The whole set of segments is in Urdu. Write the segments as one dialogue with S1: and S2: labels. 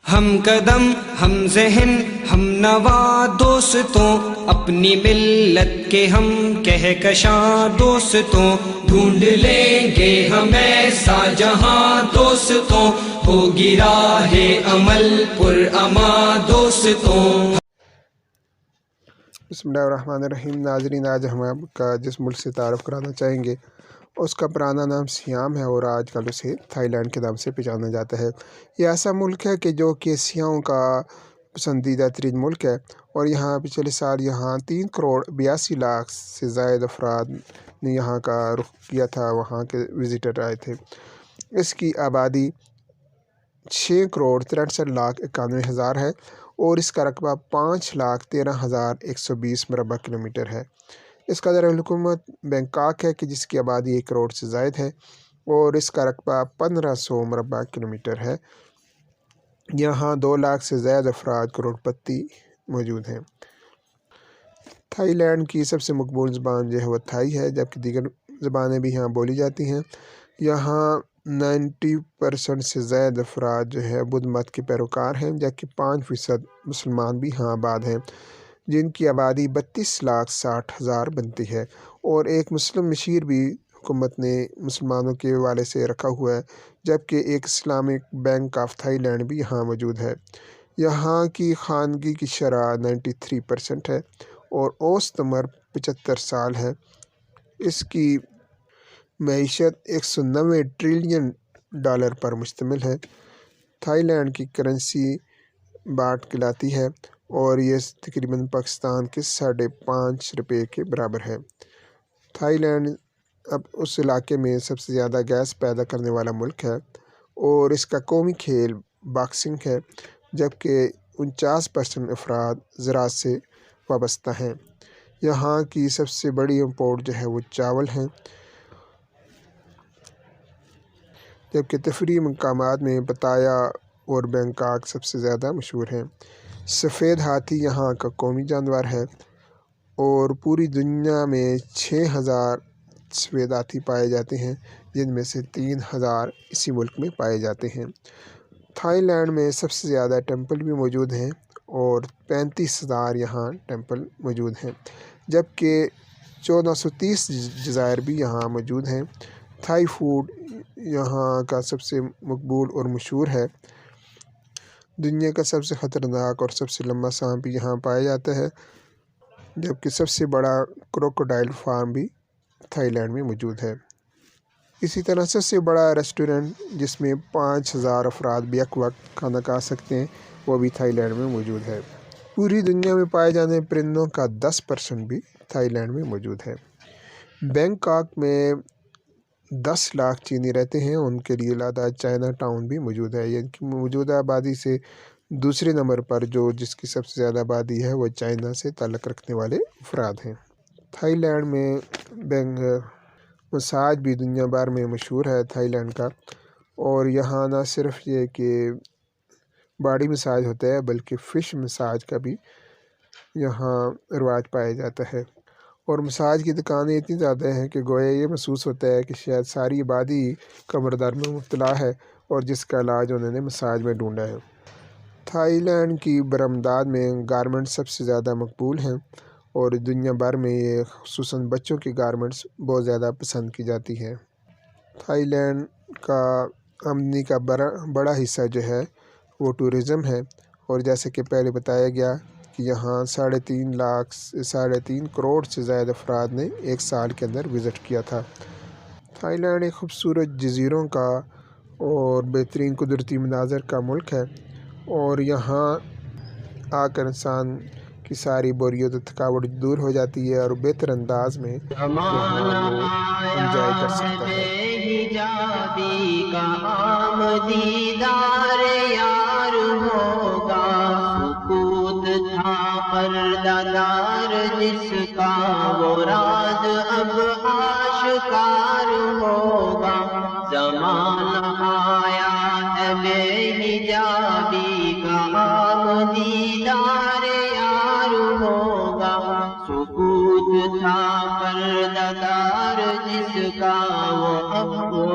S1: ہم قدم ہم ذہن ہم نوا دوستوں، اپنی ملت کے ہم کہکشاں دوستوں، ڈھونڈ لیں گے ہم ایسا جہاں دوستوں، ہوگی راہ عمل پر اما دوستوں۔
S2: بسم اللہ الرحمن الرحیم۔ ناظرین، آج ہم آپ کا جس ملک سے تعارف کرانا چاہیں گے اس کا پرانا نام سیام ہے اور آج کل اسے تھائی لینڈ کے نام سے پہچانا جاتا ہے۔ یہ ایسا ملک ہے کہ جو کہ سیاحوں کا پسندیدہ ترین ملک ہے، اور یہاں پچھلے سال 3,82,00,000 سے زائد افراد نے یہاں کا رخ کیا تھا، وہاں کے وزٹر آئے تھے۔ اس کی آبادی 6,63,91,000 ہے اور اس کا رقبہ 5,13,120 مربع کلومیٹر ہے۔ اس کا دارالحکومت بینکاک ہے کہ جس کی آبادی 1 کروڑ سے زائد ہے اور اس کا رقبہ 1,500 مربع کلومیٹر ہے۔ یہاں 2 لاکھ سے زائد افراد کروڑ پتی موجود ہیں۔ تھائی لینڈ کی سب سے مقبول زبان جو ہے وہ تھائی ہے، جبکہ دیگر زبانیں بھی یہاں بولی جاتی ہیں۔ یہاں 90% سے زائد افراد جو ہے بدھ مت کے پیروکار ہیں، جبکہ 5% مسلمان بھی یہاں آباد ہیں، جن کی آبادی 32,60,000 بنتی ہے، اور ایک مسلم مشیر بھی حکومت نے مسلمانوں کے حوالے سے رکھا ہوا ہے، جبکہ ایک Islamic bank of Thailand بھی یہاں موجود ہے۔ یہاں کی خواندگی کی شرح 93% ہے اور اوسط عمر 75 سال ہے۔ اس کی معیشت $190 ٹریلین پر مشتمل ہے۔ تھائی لینڈ کی کرنسی باٹ کہلاتی ہے اور یہ تقریباً پاکستان کے 5.5 روپے کے برابر ہے۔ تھائی لینڈ اب اس علاقے میں سب سے زیادہ گیس پیدا کرنے والا ملک ہے اور اس کا قومی کھیل باکسنگ ہے، جبکہ 49% افراد زراعت سے وابستہ ہیں۔ یہاں کی سب سے بڑی امپورٹ جو ہے وہ چاول ہیں، جبکہ تفریحی مقامات میں پتایا اور بینکاک سب سے زیادہ مشہور ہیں۔ سفید ہاتھی یہاں کا قومی جانور ہے اور پوری دنیا میں 6,000 سفید ہاتھی پائے جاتے ہیں، جن میں سے 3,000 اسی ملک میں پائے جاتے ہیں۔ تھائی لینڈ میں سب سے زیادہ ٹیمپل بھی موجود ہیں اور 35,000 یہاں ٹیمپل موجود ہیں، جبکہ 1,430 جزائر بھی یہاں موجود ہیں۔ تھائی فوڈ یہاں کا سب سے مقبول اور مشہور ہے۔ دنیا کا سب سے خطرناک اور سب سے لمبا سانپ بھی یہاں پایا جاتا ہے، جبکہ سب سے بڑا کروکوڈائل فارم بھی تھائی لینڈ میں موجود ہے۔ اسی طرح سب سے بڑا ریسٹورنٹ جس میں 5,000 افراد بھی یک وقت کھانا کھا سکتے ہیں، وہ بھی تھائی لینڈ میں موجود ہے۔ پوری دنیا میں پائے جانے پرندوں کا 10% بھی تھائی لینڈ میں موجود ہے۔ بینکاک میں 10 لاکھ چینی رہتے ہیں، ان کے لیے علیحدہ چائنا ٹاؤن بھی موجود ہے۔ ان کی موجودہ آبادی سے دوسرے نمبر پر جس کی سب سے زیادہ آبادی ہے وہ چائنا سے تعلق رکھنے والے افراد ہیں۔ تھائی لینڈ میں مساج بھی دنیا بھر میں مشہور ہے تھائی لینڈ کا، اور یہاں نہ صرف یہ کہ باڈی مساج ہوتا ہے بلکہ فش مساج کا بھی یہاں رواج پایا جاتا ہے، اور مساج کی دکانیں اتنی زیادہ ہیں کہ گویا یہ محسوس ہوتا ہے کہ شاید ساری آبادی کمر درد میں مبتلا ہے اور جس کا علاج انہوں نے مساج میں ڈھونڈا ہے۔ تھائی لینڈ کی برآمدات میں گارمنٹس سب سے زیادہ مقبول ہیں اور دنیا بھر میں یہ خصوصاً بچوں کی گارمنٹس بہت زیادہ پسند کی جاتی ہے۔ تھائی لینڈ کا آمدنی کا بڑا حصہ جو ہے وہ ٹورزم ہے، اور جیسے کہ پہلے بتایا گیا کہ یہاں 3.5 کروڑ سے زائد افراد نے 1 سال کے اندر وزٹ کیا تھا۔ تھائی لینڈ ایک خوبصورت جزیروں کا اور بہترین قدرتی مناظر کا ملک ہے، اور یہاں آ کر انسان کی ساری بوریت و تھکاوٹ دور ہو جاتی ہے اور بہتر انداز میں یہاں وہ انجوائے کر سکتا ہے۔
S3: پردہ جس کا وہ راز اب آشکار ہوگا، زمانہ آیا ہے بے حجابی کا عام دیدار یار ہوگا، سکوت تھا پردہ دار جس کا وہ اب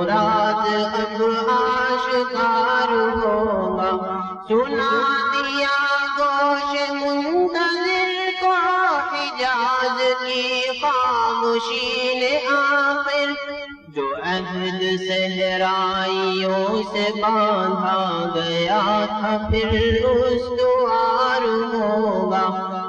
S3: راز اب آشکار ہوگا، سنا دیا گوش منتظر کو حجاز کی خاموشی نے آخر، جو عہد صحرائیوں سے باندھا گیا تھا پھر استوار ہوگا،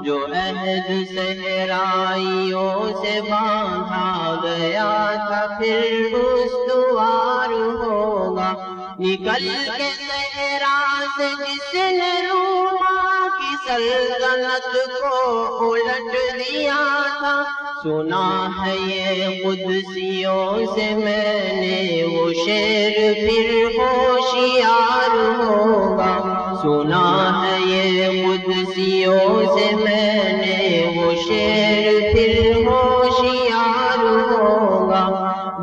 S3: جو عہد صحرائیوں سے باندھا گیا تھا پھر استوار ہوگا۔ نکل کے صحرا سے جس نے روما کی سلطنت کو الٹ دیا تھا، سنا ہے یہ قدسیوں سے میں نے وہ شعر پھر ہوشیار ہوگا، سنا ہے یہ قدسیوں سے میں نے وہ شعر پھر ہوشیار ہوگا۔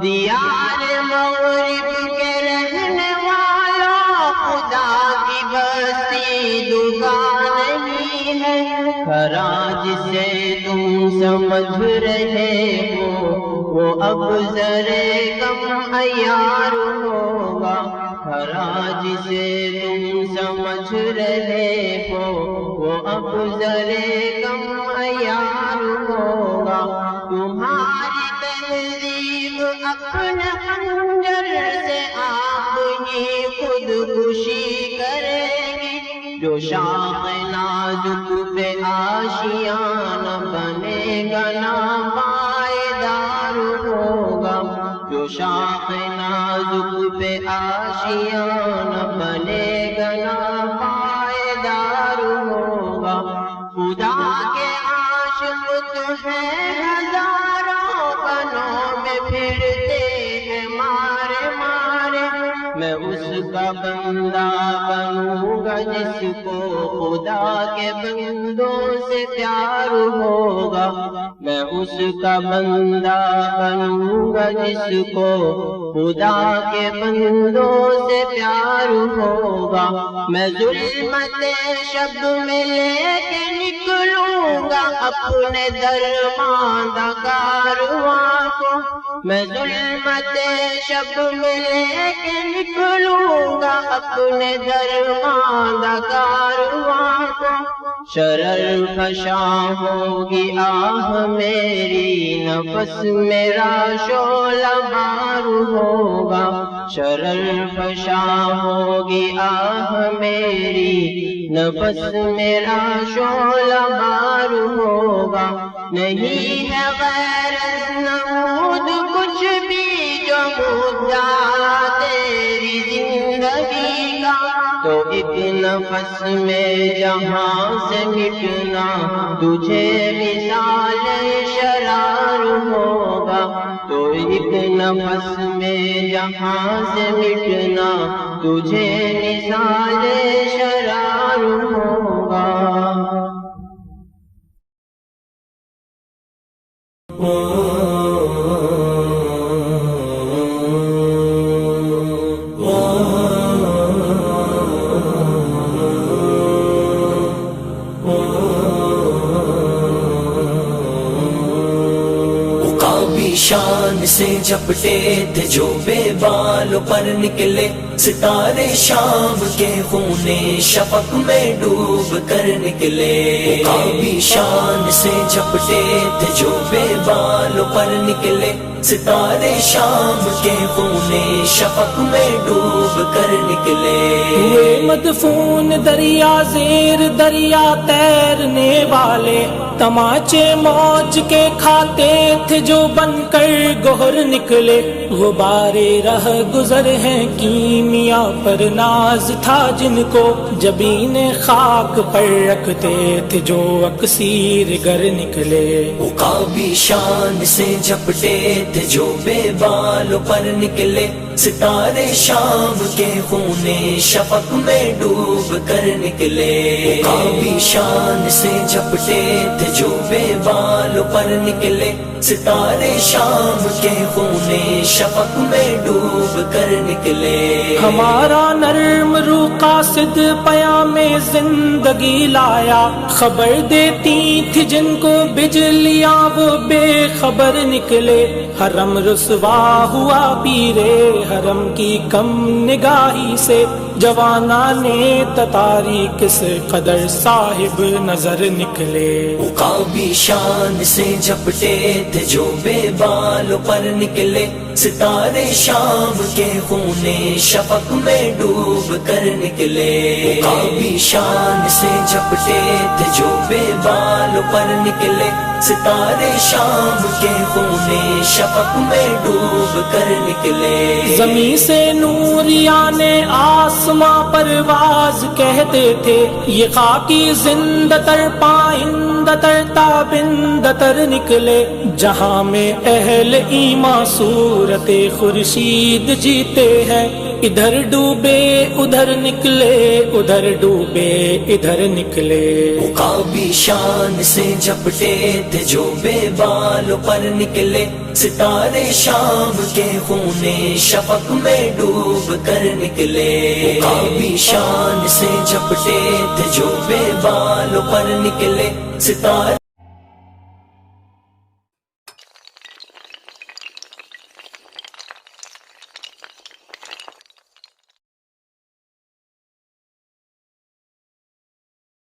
S3: دیار مغرب کے رہنے والوں خدا کی بستی دکان نہیں ہے، خراج سے تم سمجھ رہے ہو وہ اب ذرے کم عیار ہوگا، خراج سے تم سمجھ رہے ہو وہ اب ذرے کم عیار ہوگا۔ تمہاری تہذیب اپنے خنجر سے آپ ہی خودکشی کرے گی، جو شاخ نازک پہ آشیانہ بنے گا نا پائیدار ہوگا، جو شاخ نازک پہ آشیانہ بنے گا نا پائیدار ہوگا۔ خدا کے عاشق تو ہیں ہزاروں بنوں میں پھرتے ہیں مارے مارے، میں اس کا بندہ بنوں گا جس کو خدا کے بندوں سے پیار ہوگا، میں اس کا بندہ بنوں گا جس کو خدا کے بندوں سے پیار ہوگا۔ میں ظلمت شب میں لے کے نکلوں گا اپنے درماندہ کارواں کو، میں ظلمت شب میں لے کے نکلوں گا اپنے درماندہ کارواں کو، شرر فشاں ہوگی آہ میری نفس میرا شعلہ بار ہوگا، شرر فشاں ہوگی آہ میری نفس میرا شعلہ بار ہوگا۔ نہیں ہے غیر از نمود کچھ بھی جو مدعا تیری زندگی کا، تو ایک نفس میں جہاں سے مٹنا تجھے مثال شرار ہوگا، تو ایک نفس میں جہاں سے مٹنا تجھے مثال شرار ہوگا۔
S4: شان سے جھپٹے تھے جو بے بالوں پر نکلے، ستارے شام کے خونے شفق میں ڈوب کر نکلے۔ عقابی شان سے جھپٹے تھے جو بے بالوں پر نکلے، ستارے شام کے خونے شفق میں ڈوب کر نکلے۔
S5: ہوئے مدفون دریا زیر دریا تیرنے والے، تماچے موج کے کھاتے تھے جو بن کر گہر نکلے۔ غبارے رہ گزر ہیں کیمیا پر ناز تھا جن کو، جبین خاک پر رکھتے تھے جو اکسیر گر نکلے۔
S4: عقابی شان سے جھپٹے تھے جو بے بالوں پر نکلے، ستارے شام کے خونے شفق میں ڈوب کر نکلے۔ عقابی شان سے جھپٹے تھے جو بے بالوں پر نکلے، ستارے شام کے خونے شفق میں ڈوب کر نکلے۔
S5: ہمارا نرم روح قاصد پیام زندگی لایا، خبر دیتی تھی جن کو بجلیاں وہ بے خبر نکلے۔ حرم رسوا ہوا پیرے حرم کی کم نگاہی سے، جوانانے تتاری کس قدر صاحب نظر نکلے.
S4: عقابی شان سے جھپٹے تھے جو بے بالوں پر نکلے، ستارے شام کے خونے شفق میں ڈوب کر نکلے. عقابی شان سے جھپٹے تھے جو بے بالوں پر نکلے، ستارے شام کے خونے شفق میں ڈوب کر نکلے.
S5: زمین سے نوریان آسماں پرواز کہتے تھے، یہ خاکی زندہ تر پائندہ تر تابندہ تر نکلے. جہاں میں اہل ایمان صورت خورشید جیتے ہیں، ادھر ڈوبے ادھر نکلے، ادھر ڈوبے ادھر نکلے.
S4: عقابی شان سے جھپٹے تھے جو بے بالوں پر نکلے، ستارے شام کے خونے شفق میں ڈوب کر نکلے. عقابی شان سے جھپٹے تھے جو بے بالوں پر نکلے، ستارے